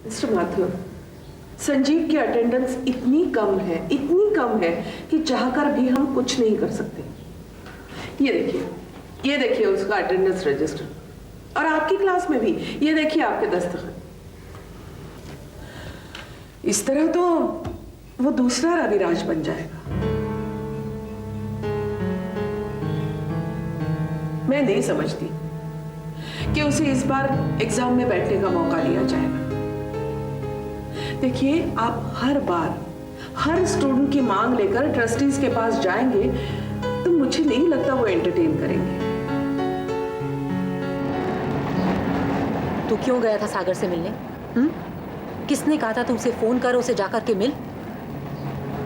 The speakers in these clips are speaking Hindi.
मिस्टर माथुर, संजीव की अटेंडेंस इतनी कम है कि चाहकर भी हम कुछ नहीं कर सकते। ये देखिए उसका अटेंडेंस रजिस्टर, और आपकी क्लास में भी ये देखिए आपके दस्तखत। इस तरह तो वो दूसरा रविराज बन जाएगा। मैं नहीं समझती कि उसे इस बार एग्जाम में बैठने का मौका दिया जाएगा। देखिए, आप हर बार हर स्टूडेंट की मांग लेकर ट्रस्टीज के पास जाएंगे तो मुझे नहीं लगता वो एंटरटेन करेंगे। तू क्यों गया था सागर से मिलने? किसने कहा था तुमसे फोन कर उसे जाकर के मिल?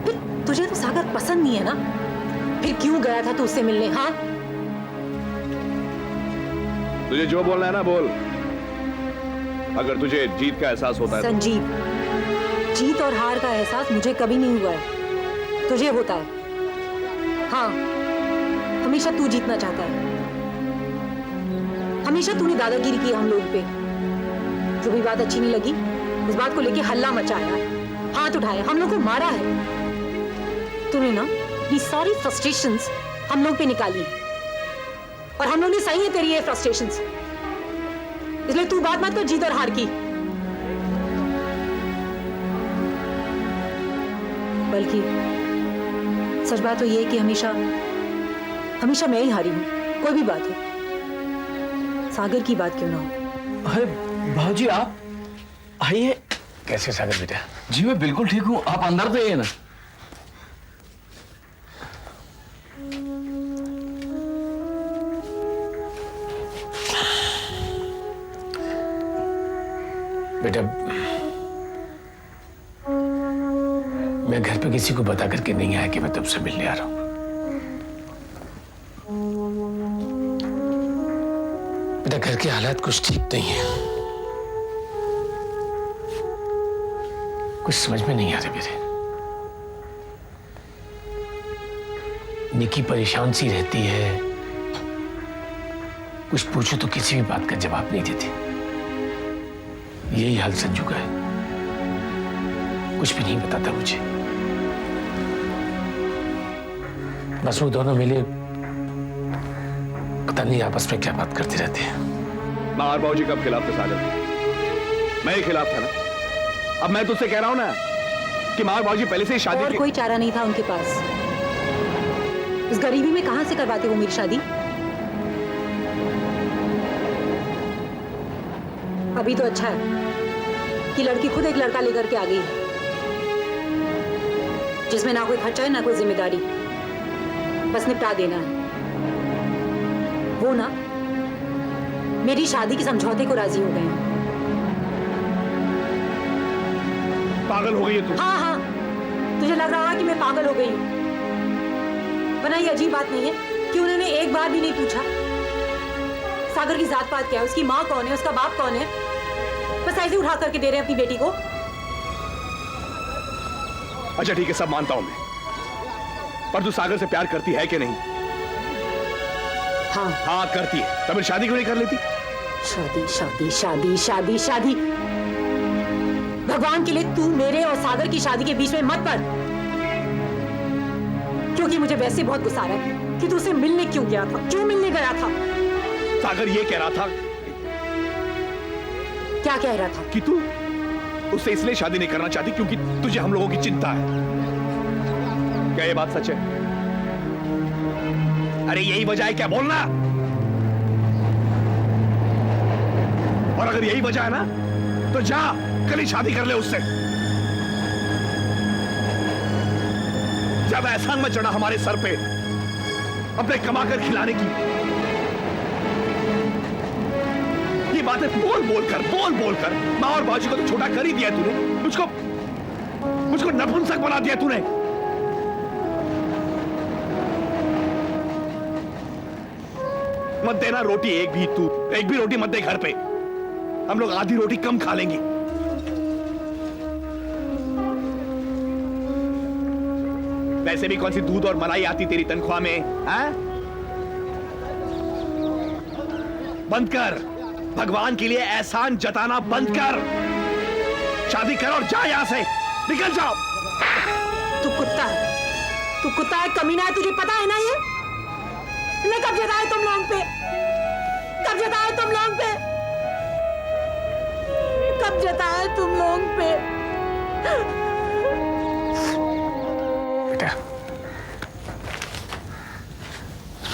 फिर तुझे तो सागर पसंद नहीं है ना, फिर क्यों गया था तू उससे मिलने? हाँ, तुझे जो बोलना है ना बोल। अगर तुझे जीत का एहसास होता है। संजीव, जीत और हार का एहसास मुझे कभी नहीं हुआ है, तुझे होता है। हाँ, हमेशा तू जीतना चाहता है, हमेशा तूने दादागिरी की हम लोग पे। जो भी बात अच्छी नहीं लगी उस बात को लेके हल्ला मचाया, हाथ उठाया, हम लोग को मारा है। तूने ना ये सारी फ्रस्ट्रेशंस हम लोग पे निकाली, और हम लोग ने सही है तेरी ये फ्रस्ट्रेशंस, इसलिए तू बात मत कर जीत और हार की। बल्कि सच बात तो ये है कि हमेशा मैं ही हारी हूं, कोई भी बात हो, सागर की बात क्यों ना हो। अरे भाजी आप आइए। कैसे सागर बेटा? जी मैं बिल्कुल ठीक हूँ, आप अंदर तो आइए ना। बेटा मैं घर पे किसी को बता करके नहीं आया कि मैं तुमसे मिलने आ रहा हूं। बेटा घर के हालात कुछ ठीक नहीं है, कुछ समझ में नहीं आ रहा मेरे। निकी परेशान सी रहती है, कुछ पूछो तो किसी भी बात का जवाब नहीं देती। यही हाल संजू का है, कुछ भी नहीं बताता मुझे। बस वो दोनों मिले पता नहीं आपस में क्या बात करते रहते हैं। माँ और बाबूजी कब खिलाफ थे सागर? मैं ही खिलाफ था ना। अब मैं तुझसे कह रहा हूं ना कि माँ और बाबूजी पहले से ही शादी और कोई चारा नहीं था उनके पास। इस गरीबी में कहां से करवाते वो मेरी शादी? अभी तो अच्छा है कि लड़की खुद एक लड़का लेकर के आ गई है, जिसमें ना कोई खर्चा है ना कोई जिम्मेदारी, बस निपटा देना है। वो ना मेरी शादी के समझौते को राजी हो गए हैं। पागल हो गई है तू? हाँ, तुझे लग रहा है कि मैं पागल हो गई हूँ? वरना ये अजीब बात नहीं है कि उन्होंने एक बार भी नहीं पूछा सागर की जात पात क्या है, उसकी माँ कौन है, उसका बाप कौन है। बस ऐसे उठा करके दे रहे हैं अपनी बेटी को। अच्छा ठीक है, सब मानता हूं मैं, पर तू सागर से प्यार करती है कि नहीं? हाँ करती है, तो फिर शादी क्यों नहीं कर लेती? शादी शादी शादी शादी शादी, भगवान के लिए तू मेरे और सागर की शादी के बीच में मत पड़, क्योंकि मुझे वैसे बहुत गुस्सा आ रहा है कि तू उसे मिलने क्यों गया था, क्यों मिलने गया था। सागर ये कह रहा था। क्या कह रहा था? कि तू उससे इसलिए शादी नहीं करना चाहती क्योंकि तुझे हम लोगों की चिंता है। क्या ये बात सच है? अरे यही वजह है क्या? बोलना। और अगर यही वजह है ना तो जा कल ही शादी कर ले उससे। जब एहसान में चढ़ा हमारे सर पे अपने कमाकर खिलाने की, ये बातें बोल बोल कर माँ और बाजी को तो छोटा कर ही दिया तूने, मुझको नपुंसक बना दिया तूने। मत देना रोटी एक भी रोटी मत दे घर पे, हम लोग आधी रोटी कम खा लेंगे। वैसे भी कौन सी दूध और मलाई आती तेरी तनख्वाह में? हाँ? बंद कर, भगवान के लिए एहसान जताना बंद कर। शादी कर और जा यहाँ से, निकल जाओ। तू कुत्ता है, तू कुत्ता है, कमीना है, तुझे पता है ना ये? मैं कब जताया तुम लोगों पे, कब जताया तुम लोगों पे, कब जताया तुम लोगों पे? बेटा,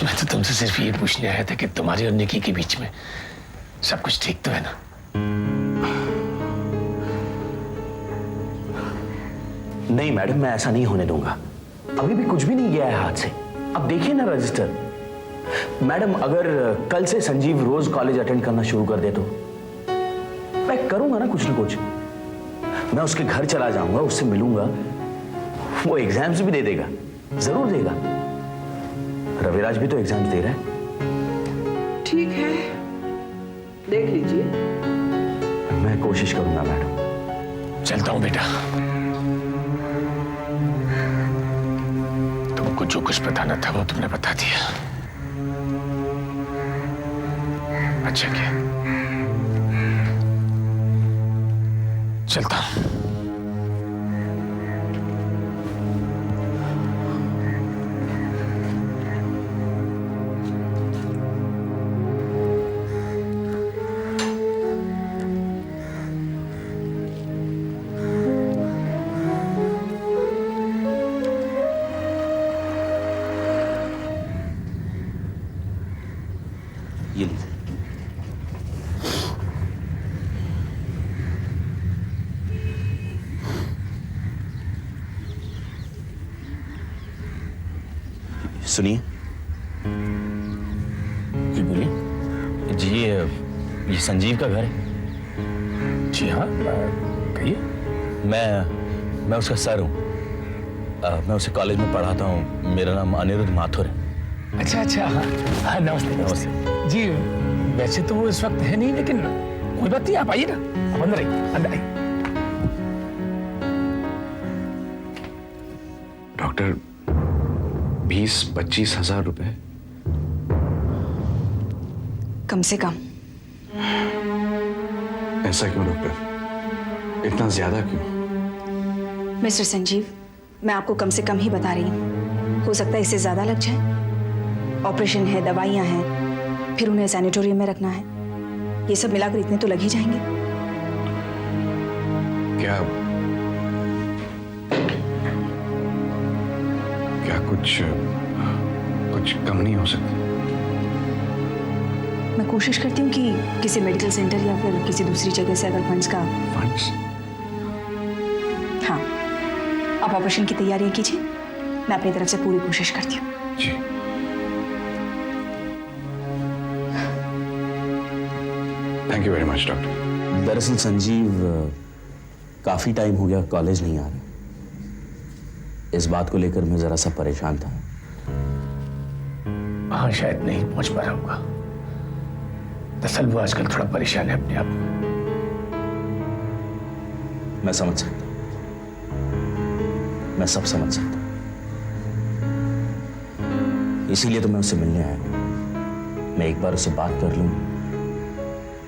मैं तो तुमसे सिर्फ ये पूछने आया था कि तुम्हारी और निकी के बीच में सब कुछ ठीक तो है ना? नहीं मैडम, मैं ऐसा नहीं होने दूंगा। अभी भी कुछ भी नहीं गया है हाथ से। अब देखिए ना रजिस्टर। मैडम, अगर कल से संजीव रोज कॉलेज अटेंड करना शुरू कर दे तो मैं करूंगा ना कुछ कुछ। मैं उसके घर चला जाऊंगा, उससे मिलूंगा, वो एग्जाम्स भी दे देगा, जरूर देगा। रविराज भी तो एग्जाम्स दे रहा है। ठीक है, देख लीजिए। मैं कोशिश करूंगा मैडम। चलता हूं बेटा। तुमको जो कुछ बताना था वो तुमने बता दिया। अच्छा किया। चलता हूं। ये लीजिए। सुनिए। जी बोलिए। जी ये संजीव का घर है। जी हाँ, कहिए। मैं उसका सर हूँ। मैं उसे कॉलेज में पढ़ाता हूँ। मेरा नाम अनिरुद्ध माथुर है। अच्छा अच्छा, हाँ नमस्ते नमस्ते। जी वैसे तो वो इस वक्त है नहीं, लेकिन कोई बात नहीं, आप आइए ना, आप अंदर आइए, अंदर आइए। डॉक्टर 20-25 हजार रुपए कम से कम। ऐसा क्यों डॉक्टर, इतना ज्यादा क्यों? मिस्टर संजीव, मैं आपको कम से कम ही बता रही हूँ। हो सकता है इससे ज्यादा लग जाए। ऑपरेशन है, दवाइयाँ हैं, फिर उन्हें सैनिटोरियम में रखना है। ये सब मिलाकर इतने तो लग ही जाएंगे। क्या कुछ कम नहीं हो सकता? मैं कोशिश करती हूँ कि किसी मेडिकल सेंटर या फिर किसी दूसरी जगह से अगर फंड्स का। फंड्स? हाँ, आप ऑपरेशन की तैयारियां कीजिए, मैं अपनी तरफ से पूरी कोशिश करती हूँ। जी। Thank you very much doctor. दरअसल संजीव काफी टाइम हो गया कॉलेज नहीं आ रहा। इस बात को लेकर मैं जरा सा परेशान था। हाँ, शायद नहीं पहुंच पा रहा होगा। दरअसल वो आजकल थोड़ा परेशान है अपने आप में। मैं समझ सकता हूं, मैं सब समझ सकता हूं। इसीलिए तो मैं उससे मिलने आया हूं। मैं एक बार उससे बात कर लूं,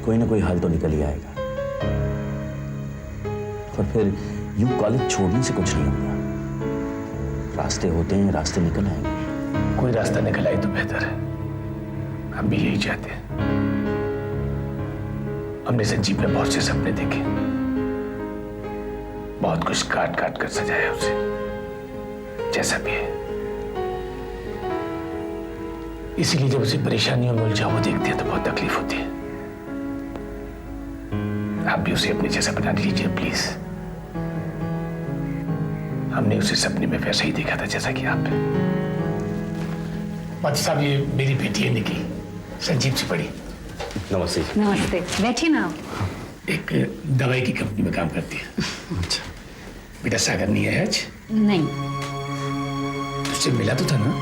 कोई ना कोई हल तो निकल ही आएगा। और फिर यूं कॉलेज छोड़ने से कुछ नहीं होगा। रास्ते होते हैं, रास्ते निकल आएंगे। कोई रास्ता निकल आए तो बेहतर है। हम भी यही चाहते हैं। हमने संजीव में बहुत से सपने देखे, बहुत कुछ काट काट कर सजाया उसे, जैसा भी है। इसीलिए जब उसे परेशानियों में उलझा हुआ देखते हैं तो बहुत तकलीफ होती है। आप भी उसे अपने जैसा बना लीजिए प्लीज। हमने उसे सपने में वैसा ही देखा था जैसा कि आप। बादशाह साहब, ये मेरी बेटी है निकी, संजीव से पढ़ी। नमस्ते। नमस्ते, बैठिए ना। एक दवाई की कंपनी में काम करती है। अच्छा। बेटा सागर नहीं है आज? नहीं। उससे मिला तो था ना?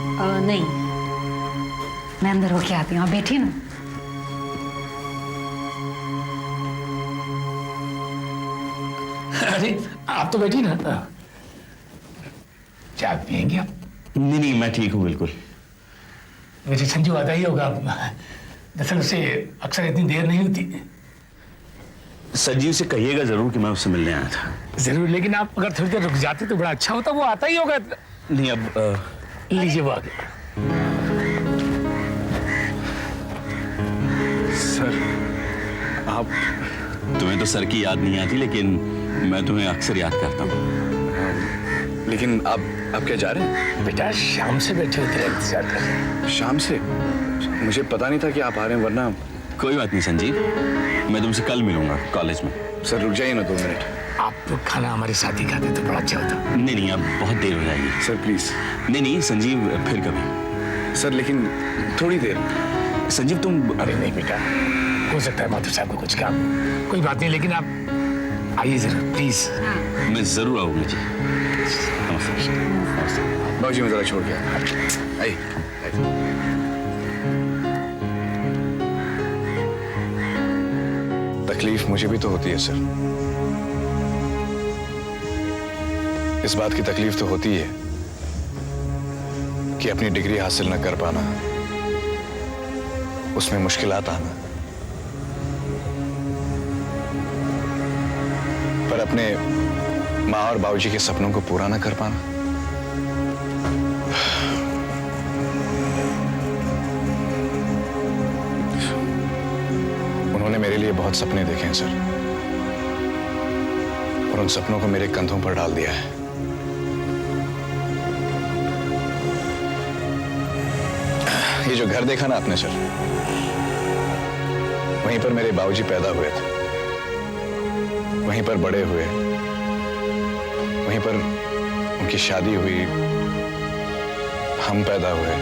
नहीं, मैं अंदर होके आती हूँ, आप बैठिए ना। अरे आप तो बैठिए ना। चाय पियेंगे आप? नहीं नहीं, मैं ठीक हूं बिल्कुल। वैसे संजू आता ही होगा। दरअसल उसे अक्सर इतनी देर नहीं होती। संजीव से कहिएगा जरूर कि मैं उससे मिलने आया था। जरूर, लेकिन आप अगर थोड़ी देर रुक जाते तो बड़ा अच्छा होता। वो आता ही होगा। नहीं, अब लीजिए वो आ गया। सर, आप तुम्हें तो सर की याद नहीं आती, लेकिन मैं तुम्हें अक्सर याद करता हूँ। लेकिन आप क्या जा रहे हैं? बेटा शाम से बैठे होते हैं, इंतजार कर रहे हैं। शाम से? मुझे पता नहीं था कि आप आ रहे हैं, वरना। कोई बात नहीं संजीव, मैं तुमसे कल मिलूंगा कॉलेज में। सर रुक जाइए ना 2 मिनट। आप लोग खाना हमारे साथ ही खाते तो बड़ा अच्छा होता। नहीं, अब बहुत देर हो जाएगी। Sir please. नहीं संजीव, फिर कभी। सर लेकिन थोड़ी देर। संजीव तुम। अरे नहीं बेटा, हो सकता है माधव साहब को कुछ काम। कोई बात नहीं, लेकिन आप आइए जरूर प्लीज। मैं जरूर आऊंगा जी। नमस्ते। बाबूजी मैं जरा छोड़ के आइए। तकलीफ मुझे भी तो होती है सर। इस बात की तकलीफ तो होती है कि अपनी डिग्री हासिल न कर पाना, उसमें मुश्किलात आना, पर अपने माँ और बाबूजी के सपनों को पूरा न कर पाना। उन्होंने मेरे लिए बहुत सपने देखे हैं सर, और उन सपनों को मेरे कंधों पर डाल दिया है। ये जो घर देखा ना आपने सर, वहीं पर मेरे बाबूजी पैदा हुए थे, वहीं पर बड़े हुए, वहीं पर उनकी शादी हुई, हम पैदा हुए,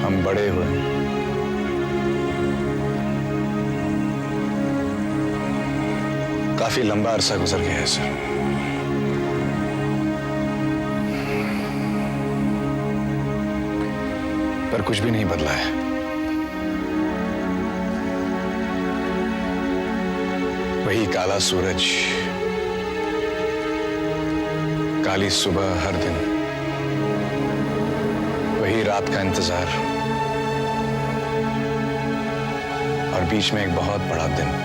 हम बड़े हुए। काफी लंबा अरसा गुजर गया है सर। पर कुछ भी नहीं बदला है। वही काला सूरज, काली सुबह हर दिन, वही रात का इंतजार, और बीच में एक बहुत बड़ा दिन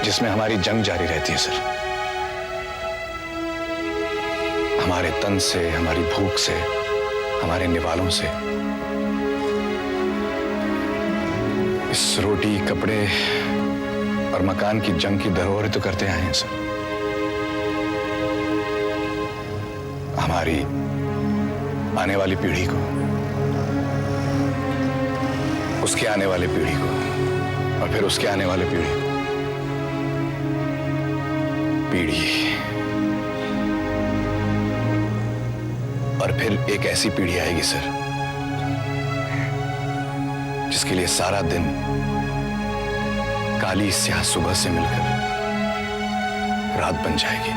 जिसमें हमारी जंग जारी रहती है सर। हमारे तन से, हमारी भूख से, हमारे निवालों से। इस रोटी, कपड़े और मकान की जंग की धरोहर तो करते आए हैं सर। हमारी आने वाली पीढ़ी को, उसके आने वाले पीढ़ी को, और फिर उसके आने वाले पीढ़ी को। और फिर एक ऐसी पीढ़ी आएगी सर, जिसके लिए सारा दिन काली स्याह सुबह से मिलकर रात बन जाएगी,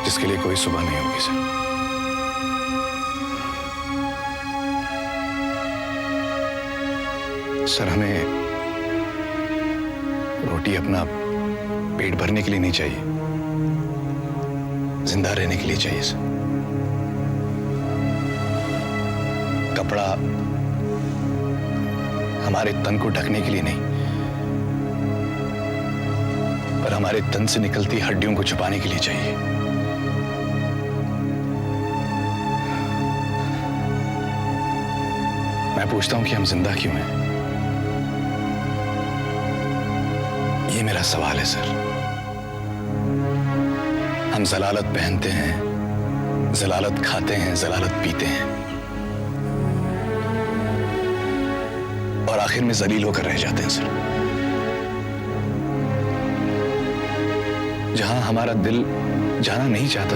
जिसके लिए कोई सुबह नहीं होगी सर। सर हमें रोटी अपना पेट भरने के लिए नहीं चाहिए, जिंदा रहने के लिए चाहिए सर। कपड़ा हमारे तन को ढकने के लिए नहीं, पर हमारे तन से निकलती हड्डियों को छुपाने के लिए चाहिए। मैं पूछता हूं कि हम जिंदा क्यों हैं? ये मेरा सवाल है सर। हम जलालत पहनते हैं, जलालत खाते हैं, जलालत पीते हैं, और आखिर में जलील होकर रह जाते हैं सर। जहां हमारा दिल जाना नहीं चाहता,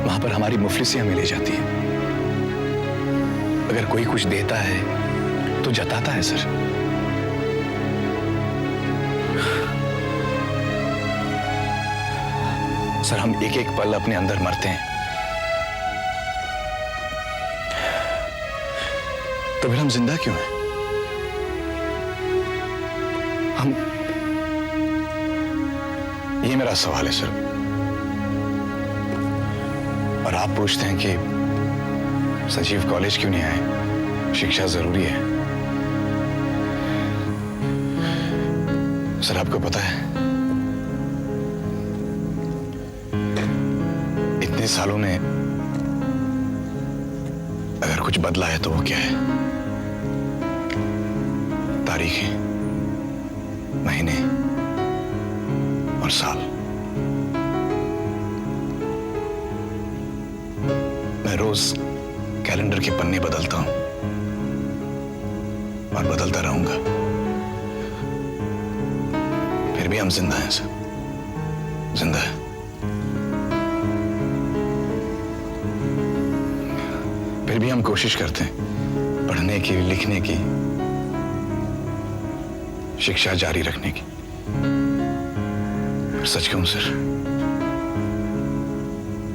वहां पर हमारी मुफलिसियां मिली जाती हैं। अगर कोई कुछ देता है तो जताता है सर। सर हम एक एक पल अपने अंदर मरते हैं, तो फिर हम जिंदा क्यों हैं? ये मेरा सवाल है सर। और आप पूछते हैं कि संजीव कॉलेज क्यों नहीं आए? शिक्षा जरूरी है। सर आपको पता है, इतने सालों में अगर कुछ बदला है तो वो क्या है? तारीखें, महीने और साल। मैं रोज कैलेंडर के पन्ने बदलता हूं और बदलता रहूंगा, फिर भी हम जिंदा हैं सर, जिंदा है। फिर भी हम कोशिश करते हैं पढ़ने की, लिखने की, शिक्षा जारी रखने की। और सच कहूं सर,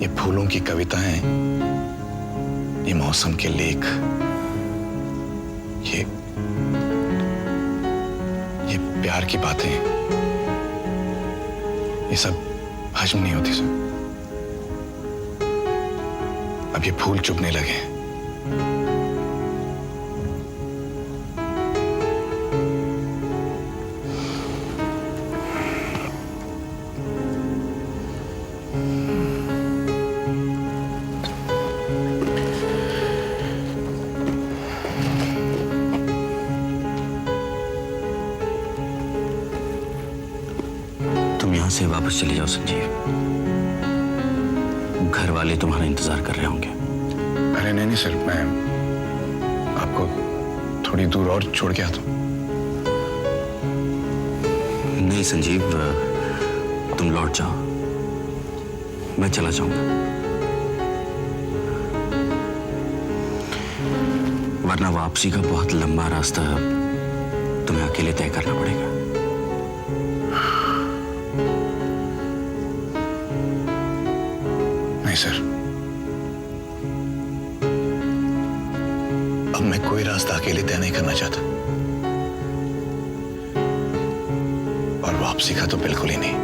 ये फूलों की कविताएं, ये मौसम के लेख, ये प्यार की बातें, ये सब हजम नहीं होती सर। अब ये फूल चुभने लगे हैं। तुम यहां से वापस चले जाओ संजीव, घर वाले तुम्हारा इंतजार कर रहे होंगे। अरे नहीं सर, मैं आपको थोड़ी दूर और छोड़ के आता हूं। नहीं संजीव, तुम लौट जाओ, मैं चला जाऊंगा, वरना वापसी का बहुत लंबा रास्ता तुम्हें अकेले तय करना पड़ेगा। नहीं सर, अब मैं कोई रास्ता अकेले तय नहीं करना चाहता, और वापसी का तो बिल्कुल ही नहीं।